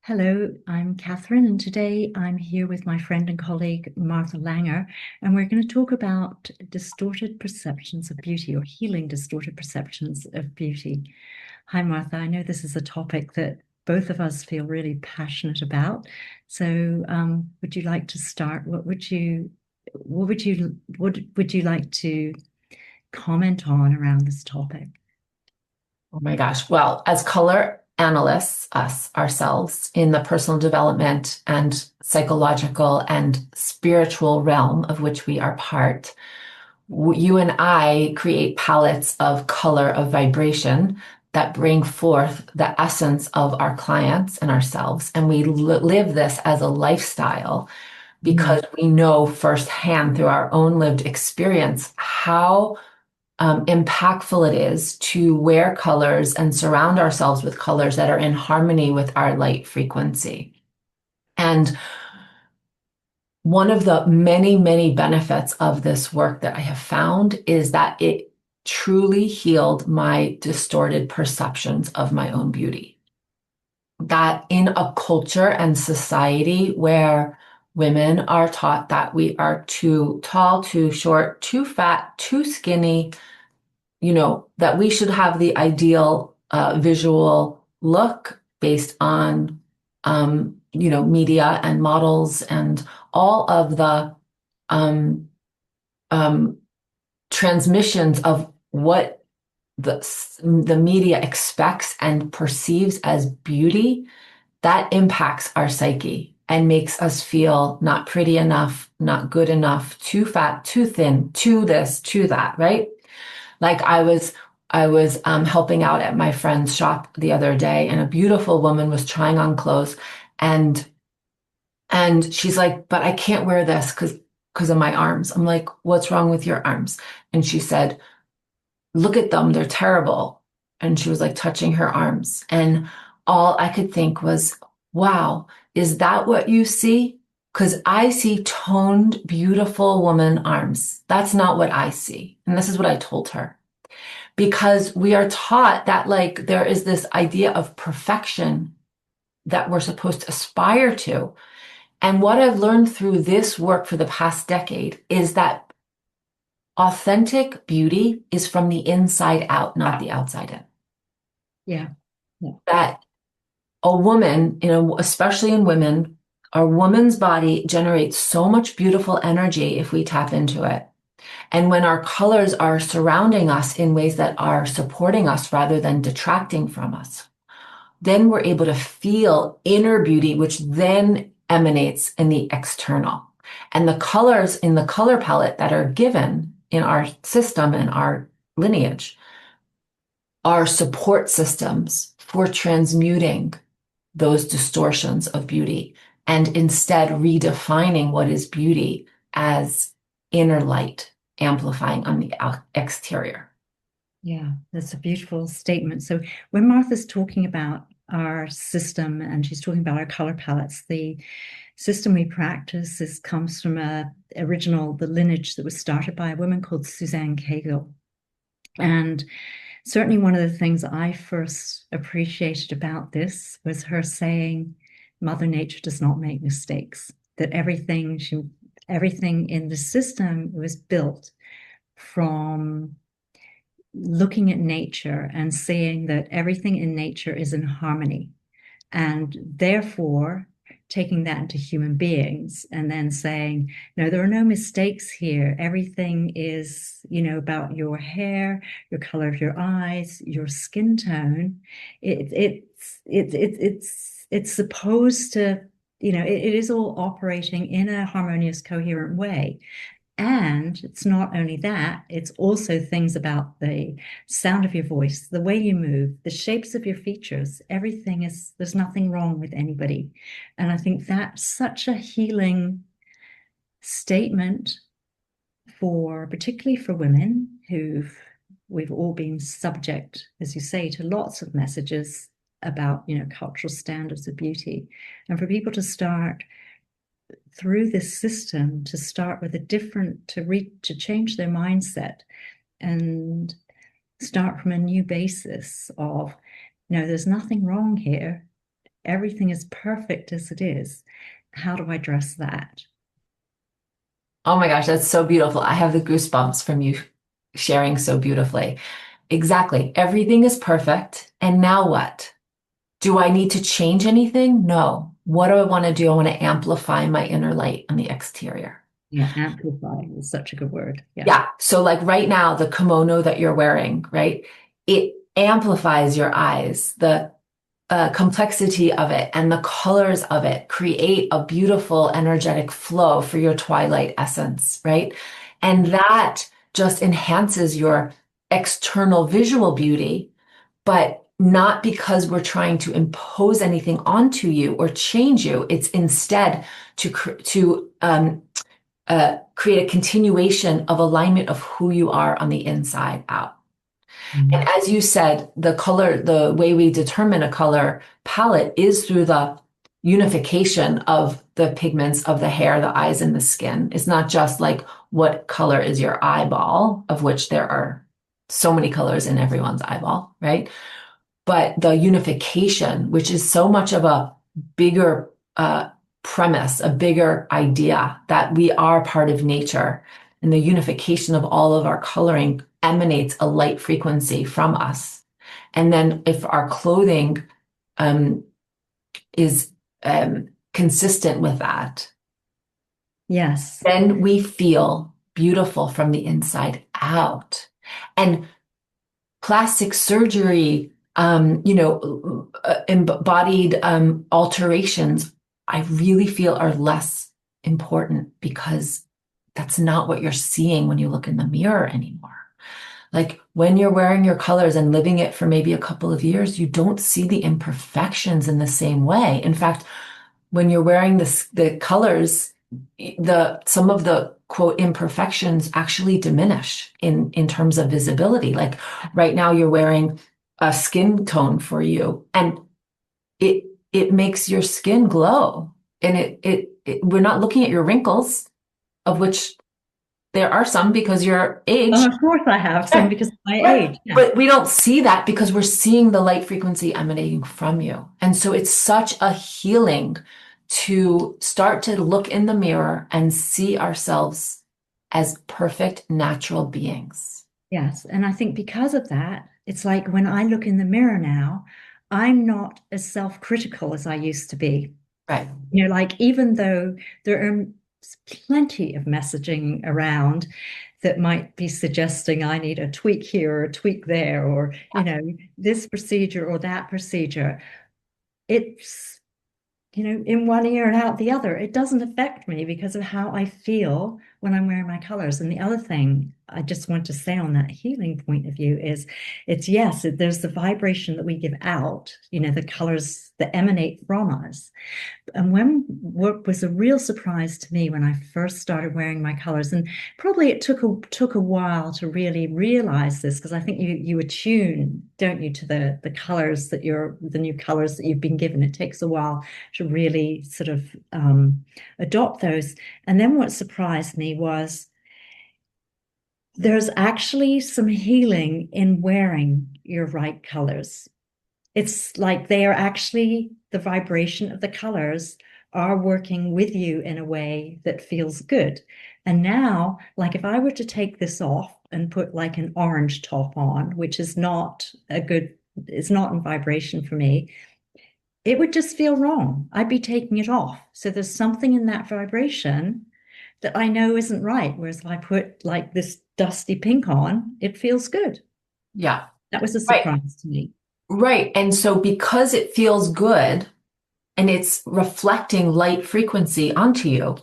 Hello, I'm Catherine, and today I'm here with my friend and colleague Martha Langer, and we're going to talk about distorted perceptions of beauty or healing distorted perceptions of beauty. Hi, Martha. I know this is a topic that both of us feel really passionate about. So, would you like to start? What would you like to comment on around this topic? Oh my gosh. Well, as color analysts, us ourselves in the personal development and psychological and spiritual realm of which we are part, you and I create palettes of color of vibration that bring forth the essence of our clients and ourselves. And we live this as a lifestyle Mm. because we know firsthand through our own lived experience how impactful it is to wear colors and surround ourselves with colors that are in harmony with our light frequency. And one of the many, many benefits of this work that I have found is that it truly healed my distorted perceptions of my own beauty. That in a culture and society where women are taught that we are too tall, too short, too fat, too skinny, that we should have the ideal visual look based on, media and models and all of the um, um, transmissions of what the media expects and perceives as beauty, that impacts our psyche and makes us feel not pretty enough, not good enough, too fat, too thin, too this, too that, right? Like I was helping out at my friend's shop the other day, and a beautiful woman was trying on clothes, and she's like, "But I can't wear this because of my arms." I'm like, "What's wrong with your arms?" And she said, "Look at them, they're terrible." And she was like touching her arms, and all I could think was, "Wow, is that what you see?" Because I see toned, beautiful woman arms. That's not what I see. And this is what I told her, because we are taught that like there is this idea of perfection that we're supposed to aspire to. And what I've learned through this work for the past decade is that authentic beauty is from the inside out, not the outside in. Yeah. Yeah. That a woman, especially in women, a woman's body generates so much beautiful energy if we tap into it. And when our colors are surrounding us in ways that are supporting us rather than detracting from us, then we're able to feel inner beauty, which then emanates in the external. And the colors in the color palette that are given in our system and our lineage are support systems for transmuting those distortions of beauty and instead redefining what is beauty as inner light amplifying on the exterior. Yeah, that's a beautiful statement. So when Martha's talking about our system and she's talking about our color palettes, the system we practice comes from the lineage that was started by a woman called Suzanne Caygill. And certainly one of the things I first appreciated about this was her saying, Mother Nature does not make mistakes, that everything in the system was built from looking at nature and seeing that everything in nature is in harmony, and therefore taking that into human beings and then saying, no, there are no mistakes here. Everything is, about your hair, your color of your eyes, your skin tone. It's supposed to, it is all operating in a harmonious, coherent way. And it's not only that, it's also things about the sound of your voice, the way you move, the shapes of your features. There's nothing wrong with anybody. And I think that's such a healing statement particularly for women we've all been subject, as you say, to lots of messages about, cultural standards of beauty. And for people to start through this system to start with to change their mindset and start from a new basis of, no, there's nothing wrong here. everything is perfect as it is. How do I address that? Oh my gosh, that's so beautiful. I have the goosebumps from you sharing so beautifully. Exactly. Everything is perfect. And now what? Do I need to change anything? No. What do I want to do? I want to amplify my inner light on the exterior. Yeah, amplify is such a good word. Yeah. Yeah. So, like right now, the kimono that you're wearing, right? It amplifies your eyes. The complexity of it and the colors of it create a beautiful energetic flow for your twilight essence, right? And that just enhances your external visual beauty, but not because we're trying to impose anything onto you or change you. It's instead to create a continuation of alignment of who you are on the inside out. And Mhm. as you said, the color, the way we determine a color palette is through the unification of the pigments of the hair, the eyes, and the skin. It's not just like what color is your eyeball, of which there are so many colors in everyone's eyeball, right? But the unification, which is so much of a bigger premise, a bigger idea that we are part of nature. And the unification of all of our coloring emanates a light frequency from us. And then if our clothing um, is consistent with that, Yes. then we feel beautiful from the inside out. And plastic surgery, embodied alterations, I really feel are less important because that's not what you're seeing when you look in the mirror anymore. Like when you're wearing your colors and living it for maybe a couple of years, you don't see the imperfections in the same way. In fact, when you're wearing the colors, some of the quote imperfections actually diminish in terms of visibility. Like right now, you're wearing a skin tone for you, and it makes your skin glow. And we're not looking at your wrinkles, of which there are some because you're Oh, aged. of course I have some Right. because of my Right. age. Yeah. But we don't see that because we're seeing the light frequency emanating from you. And so it's such a healing to start to look in the mirror and see ourselves as perfect natural beings. Yes. And I think because of that, it's like when I look in the mirror now, I'm not as self-critical as I used to be. Right. Like even though there are plenty of messaging around that might be suggesting I need a tweak here or a tweak there, or, this procedure or that procedure, it's, in one ear and out the other. It doesn't affect me because of how I feel when I'm wearing my colors. And the other thing I just want to say on that healing point of view is it's yes, there's the vibration that we give out, the colors that emanate from us. And what was a real surprise to me when I first started wearing my colors, and probably it took a while to really realize this, because I think you attune, don't you, to the colors the new colors that you've been given. It takes a while to really sort of adopt those. And then what surprised me was there's actually some healing in wearing your right colors. It's like they are actually the vibration of the colors are working with you in a way that feels good. And now, like if I were to take this off and put like an orange top on, which is not it's not in vibration for me, it would just feel wrong. I'd be taking it off. So there's something in that vibration that I know isn't right. Whereas if I put like this dusty pink on, it feels good. Yeah. That was a Right. surprise to me. Right. And so because it feels good and it's reflecting light frequency onto you,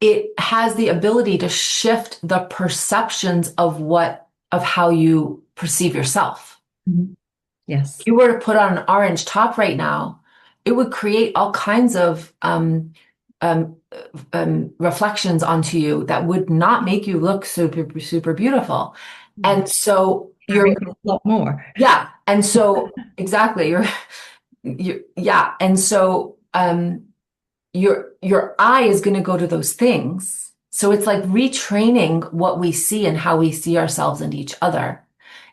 it has the ability to shift the perceptions of how you perceive yourself. Mhm. If Yes. you were to put on an orange top right now, it would create all kinds of um, reflections onto you that would not make you look super, super beautiful. Yeah. And so you're, Wrinkles a lot more. yeah. And so exactly, yeah. And so your eye is going to go to those things. So it's like retraining what we see and how we see ourselves and each other.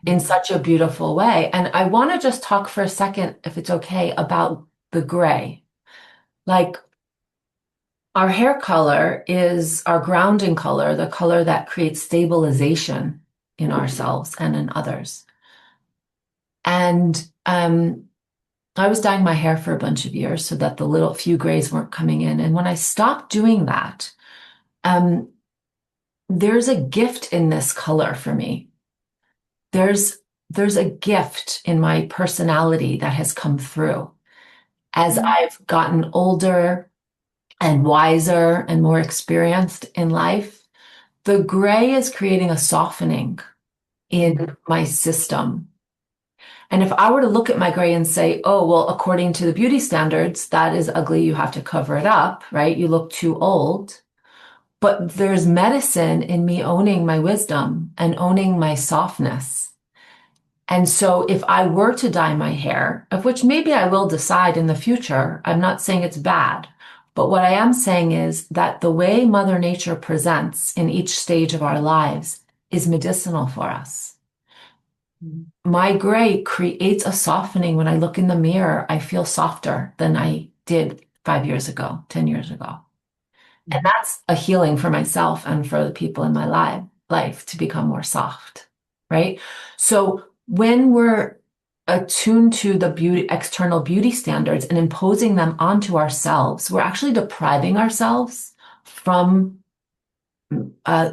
in such a beautiful way. And I want to just talk for a second, if it's okay, about the gray. Like our hair color is our grounding color, the color that creates stabilization in ourselves and in others. And I was dyeing my hair for a bunch of years so that the little few grays weren't coming in. And when I stopped doing that, um, there's a gift in this color for me. There's there's a gift in my personality that has come through as Mm. I've gotten older and wiser and more experienced in life. The gray is creating a softening in my system. And if I were to look at my gray and say, oh, well, according to the beauty standards, that is ugly, you have to cover it up, right? You look too old. But there's medicine in me owning my wisdom and owning my softness. And so if I were to dye my hair, of which maybe I will decide in the future, I'm not saying it's bad, but what I am saying is that the way Mother Nature presents in each stage of our lives is medicinal for us. Mm. My gray creates a softening. When I look in the mirror, I feel softer than I did 5 years ago, 10 years ago. And that's a healing for myself and for the people in my life to become more soft, right? So when we're attuned to the external beauty standards and imposing them onto ourselves, we're actually depriving ourselves from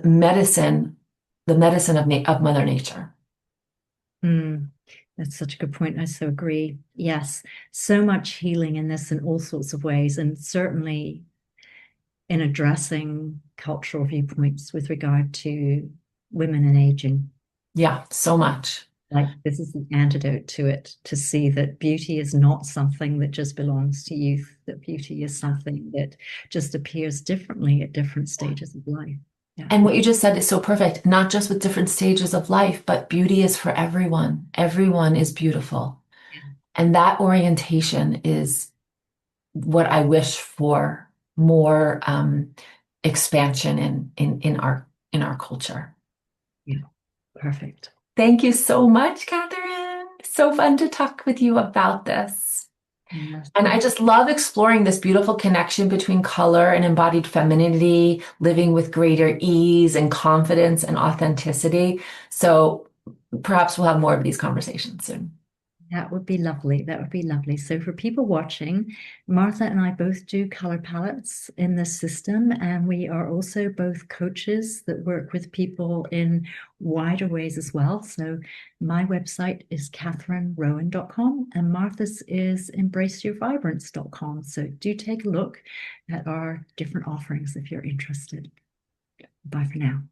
medicine, the medicine of Mother Nature. Mm. That's such a good point. I so agree. Yes, so much healing in this in all sorts of ways, and certainly in addressing cultural viewpoints with regard to women and aging. Yeah, so much. Like this is the antidote to it, to see that beauty is not something that just belongs to youth, that beauty is something that just appears differently at different stages of life. Yeah. And what you just said is so perfect, not just with different stages of life, but beauty is for everyone. Everyone is beautiful. And that orientation is what I wish for more expansion in our culture. Yeah. Perfect. Thank you so much, Catherine. So fun to talk with you about this. Yes. And I just love exploring this beautiful connection between color and embodied femininity, living with greater ease and confidence and authenticity. So perhaps we'll have more of these conversations soon. That would be lovely. That would be lovely. So for people watching, Martha and I both do color palettes in this system, and we are also both coaches that work with people in wider ways as well. So my website is catherinerowan.com and Martha's is embraceyourvibrance.com. So do take a look at our different offerings if you're interested. Bye for now.